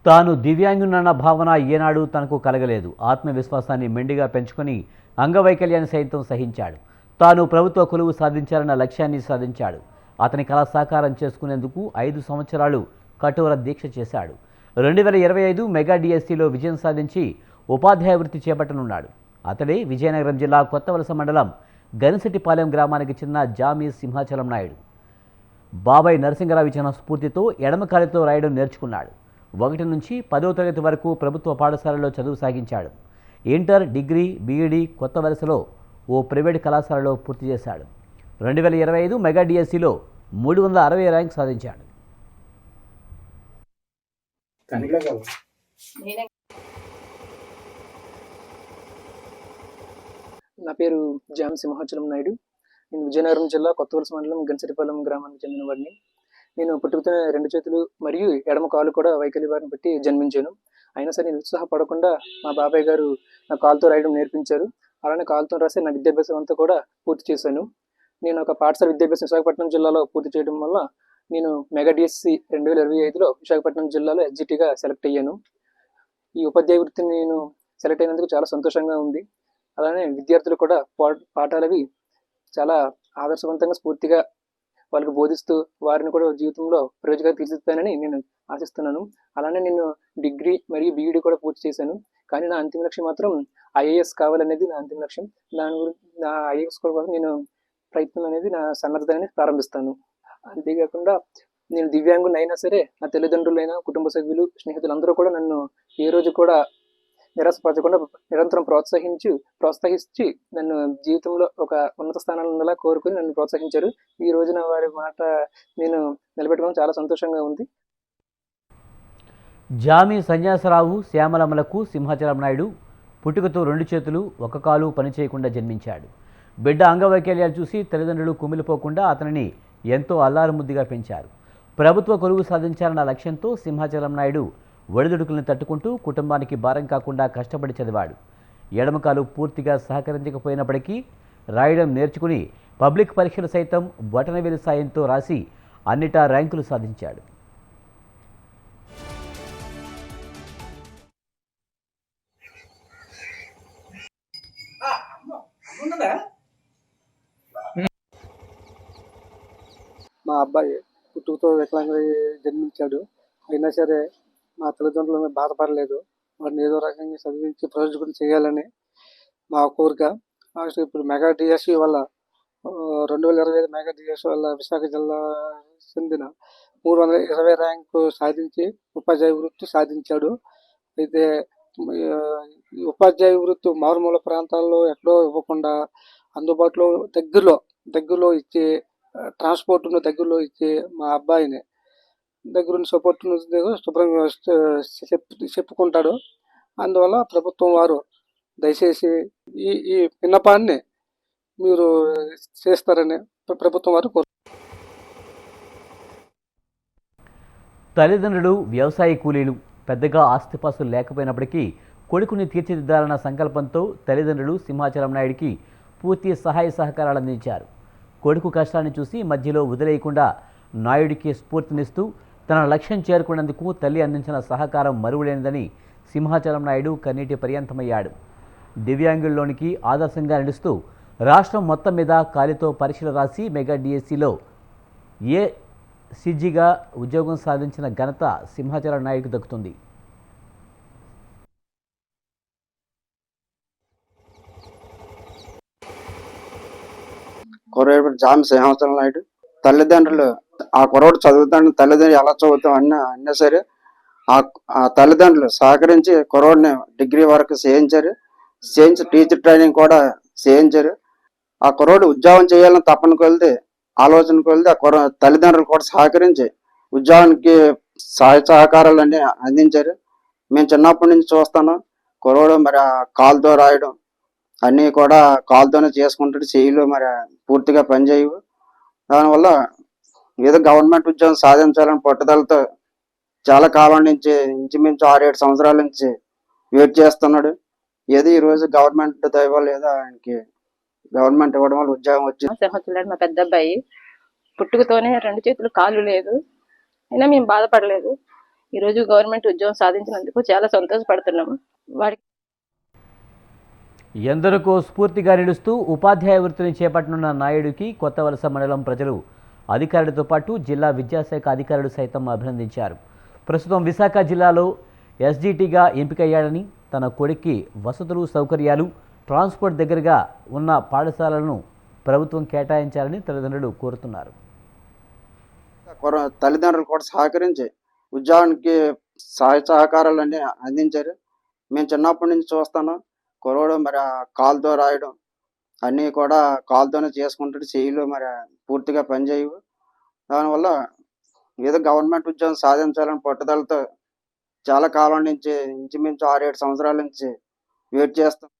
తాను దివ్యాంగునన్న భావన ఏనాడు తనకు కలగలేదు. ఆత్మవిశ్వాసాన్ని మెండిగా పెంచుకొని అంగవైకల్యాన్ని సైతం సహించాడు. తాను ప్రభుత్వ కొలువు సాధించాలన్న లక్ష్యాన్ని సాధించాడు. అతని కళ సాకారం చేసుకునేందుకు 5 సంవత్సరాలు కఠోర దీక్ష చేశాడు. 2025 మెగా డిఎస్సిలో విజయం సాధించి ఉపాధ్యాయ వృత్తి చేపట్టనున్నాడు. అతడే విజయనగరం జిల్లా కొత్తవలస మండలం గనిసెట్టిపాలెం గ్రామానికి చెందిన జామి సింహాచలం నాయుడు. బాబాయ్ నరసింగరావు ఇచ్చిన స్ఫూర్తితో ఎడమకాలితో రాయడం నేర్చుకున్నాడు. 1 నుంచి 10వ తరగతి వరకు ప్రభుత్వ పాఠశాలలో చదువు సాగించాడు. ఇంటర్, డిగ్రీ, బీఈడీ కొత్త వలసలో ఓ ప్రైవేట్ కళాశాలలో పూర్తి చేశాడు. 2025 మెగా డిఎస్సిలో 360 ర్యాంక్ సాధించాడు. నా పేరు జామి సింహాచలం నాయుడు. నేను విజయనగరం జిల్లా కొత్తవలస మండలం గనిసెట్టిపాలెం గ్రామానికి చెందినవాడిని. నేను పుట్టుకతోనే 2 చేతులు మరియు ఎడమ కాలు కూడా వైకల్య బారిన పెట్టి జన్మించాను. అయినా సరే నేను ఉత్సాహపడకుండా మా బాబాయ్ గారు నా కాలుతో రాయడం నేర్పించారు. అలానే కాలుతో రాసి నా విద్యాభ్యాసం అంతా కూడా పూర్తి చేశాను. నేను ఒక పాఠశాల విద్యాభ్యాసం విశాఖపట్నం జిల్లాలో పూర్తి చేయడం వల్ల నేను మెగా డిఎస్సి 2025లో విశాఖపట్నం జిల్లాలో ఎగ్జిట్గా సెలెక్ట్ అయ్యాను. ఈ ఉపాధ్యాయ వృత్తిని నేను సెలెక్ట్ అయినందుకు చాలా సంతోషంగా ఉంది. అలానే విద్యార్థులు కూడా పాఠాలవి చాలా ఆదర్శవంతంగా స్ఫూర్తిగా వాళ్ళకి బోధిస్తూ వారిని కూడా జీవితంలో ప్రయోజకులుగా తీర్చిదిద్దుతానని నేను ఆశిస్తున్నాను. అలానే నేను డిగ్రీ మరియు బీఈడీ కూడా పూర్తి చేశాను. కానీ నా అంతిమ లక్ష్యం మాత్రం ఐఏఎస్ కావాలనేది నా అంతిమ లక్ష్యం. దాని గురించి నా ఐఏఎస్ కోసం నేను ప్రయత్నం అనేది నా సన్నద్ధతని ప్రారంభిస్తాను. అంతేకాకుండా నేను దివ్యాంగుని అయినా సరే నా తల్లిదండ్రులైనా, కుటుంబ సభ్యులు, స్నేహితులు అందరూ కూడా నన్ను ఏ రోజు కూడా నిరాశపరచకుండా నిరంతరం ప్రోత్సహించి నన్ను జీవితంలో ఒక ఉన్నత స్థానాలు ఉండేలా కోరుకుని నన్ను ప్రోత్సహించారు. ఈ రోజున వారి మాట నేను నిలబెట్టుకోవడం చాలా సంతోషంగా ఉంది. జామి సన్యాసరావు శ్యామలమ్మలకు సింహాచలం నాయుడు పుట్టుకతో 2 చేతులు, 1 కాలు పనిచేయకుండా జన్మించాడు. బిడ్డ అంగవైకల్యాలు చూసి తల్లిదండ్రులు కుమిలిపోకుండా అతనిని ఎంతో అల్లారుముద్దుగా పెంచారు. ప్రభుత్వ కొలువు సాధించాలన్న లక్ష్యంతో సింహాచలం నాయుడు ఒడిదుడుకులను తట్టుకుంటూ కుటుంబానికి భారం కాకుండా కష్టపడి చదివాడు. ఎడమకాలు పూర్తిగా సహకరించకపోయినప్పటికీ రాయడం నేర్చుకుని పబ్లిక్ పరీక్షలు సైతం బొటనవేలు సాయంతో రాసి అన్నిటా ర్యాంకులు సాధించాడు. మా అబ్బాయి పుట్టుకతో వికలాంగుడై జన్మించాడు. అయినా సరే మా తల్లిదండ్రులు బాధపడలేదు. వాడిని ఏదో రకంగా చదివించి ప్రయోజకులు చేయాలని మా కోరిక. ఇప్పుడు మెగా డిఎస్సి వల్ల 2025 మెగా డిఎస్సి వల్ల విశాఖ జిల్లా చెందిన 320 ర్యాంకు సాధించి ఉపాధ్యాయ వృత్తి సాధించాడు. అయితే ఈ ఉపాధ్యాయ వృత్తి మారుమూల ప్రాంతాల్లో ఎక్కడో ఇవ్వకుండా అందుబాటులో దగ్గరలో ఇచ్చే ట్రాన్స్పోర్ట్ను దగ్గరలో ఇచ్చే మా అబ్బాయిని దగ్గరుండి సపోర్ట్ శుభ్రంగా చెప్పుకుంటాడు. అందువల్ల ప్రభుత్వం వారు దయచేసి ఈ విన్నపాన్ని మీరు చేస్తారని ప్రభుత్వం వారు తల్లిదండ్రులు వ్యవసాయ కూలీలు, పెద్దగా ఆస్తిపాస్తులు లేకపోయినప్పటికీ కొడుకుని తీర్చిదిద్దాలన్న సంకల్పంతో తల్లిదండ్రులు సింహాచలం నాయుడికి పూర్తి సహాయ సహకారాలు అందించారు. కొడుకు కష్టాన్ని చూసి మధ్యలో వదిలేయకుండా నాయుడికి స్ఫూర్తినిస్తూ తన లక్ష్యం చేరుకునేందుకు తల్లి అందించిన సహకారం మరువలేనిదని సింహాచలం నాయుడు కన్నీటి పర్యంతమయ్యాడు. దివ్యాంగుల్లోనికి ఆదర్శంగా నడుస్తూ రాష్ట్రం మొత్తం మీద కాలితో పరీక్షలు రాసి మెగా డిఎస్సిలో ఏసీజీగా ఉద్యోగం సాధించిన ఘనత సింహాచలం నాయుడుకు దక్కుతుంది. కుర్రోడు జామి సింహాచలం నాయుడు తల్లిదండ్రులు ఆ కుర్రోడు చదువుతాడు, తల్లిదండ్రులు ఎలా చదువుతాం అన్నా సరే ఆ తల్లిదండ్రులు సహకరించి కుర్రోడిని డిగ్రీ వరకు చేయించి టీచర్ ట్రైనింగ్ కూడా చేయించారు. ఆ కుర్రోడు ఉద్యోగం చేయాలని తప్పని కొలిది ఆలోచన కొలిది ఆ తల్లిదండ్రులు కూడా సహకరించి ఉద్యోగానికి సహకారాలు అన్ని అందించారు. మేము చిన్నప్పటి నుంచి చూస్తాను కుర్రోడు మరి ఆ కాలుతో రాయడం అన్నీ కూడా కాలుతోనే చేసుకుంటాడు. చెయ్యిలో మరి పూర్తిగా పనిచేయవు. దానివల్ల ఏదో గవర్నమెంట్ ఉద్యోగం సాధించాలని పట్టుదలతో చాలా కాలం నుంచి ఇంచుమించు 6-7 సంవత్సరాల నుంచి వెయిట్ చేస్తున్నాడు. ఏదో ఈరోజు గవర్నమెంట్ దయవల్ల ఏదో ఆయనకి గవర్నమెంట్ ఇవ్వడం వల్ల ఉద్యోగం వచ్చింది. మా పెద్ద అబ్బాయి పుట్టుకతోనే 2 చేతులు కాళ్ళు లేదు, అయినా మేము బాధపడలేదు. ఈరోజు గవర్నమెంట్ ఉద్యోగం సాధించినందుకు చాలా సంతోషపడుతున్నాము. వాడికి ఎందరికో స్ఫూర్తిగా నిలుస్తూ ఉపాధ్యాయ వృత్తిని చేపట్టనున్న నాయుడికి కొత్త వలస మండలం ప్రజలు అధికారులతో పాటు జిల్లా విద్యాశాఖ అధికారులు సైతం అభినందించారు. ప్రస్తుతం విశాఖ జిల్లాలో ఎస్జిటిగా ఎంపికయ్యాడని, తన కొడుక్కి వసతులు సౌకర్యాలు ట్రాన్స్పోర్ట్ దగ్గరగా ఉన్న పాఠశాలలను ప్రభుత్వం కేటాయించాలని తల్లిదండ్రులు కోరుతున్నారు. తల్లిదండ్రులు కూడా సహకరించి ఉద్యోగానికి సహాయ సహకారాలన్నీ అందించారు. మేము చిన్నప్పటి నుంచి చూస్తాను, కుర్రోడు మరి ఆ కాలుతో రాయడం అన్నీ కూడా కాలుతోనే చేసుకుంటాడు. చెయ్యిలు మరి పూర్తిగా పనిచేయవు. దానివల్ల ఏదో గవర్నమెంట్ ఉద్యోగం సాధించాలని పట్టుదలతో చాలా కాలం నుంచి ఇంచుమించు 6-7 సంవత్సరాల నుంచి వెయిట్ చేస్తాం.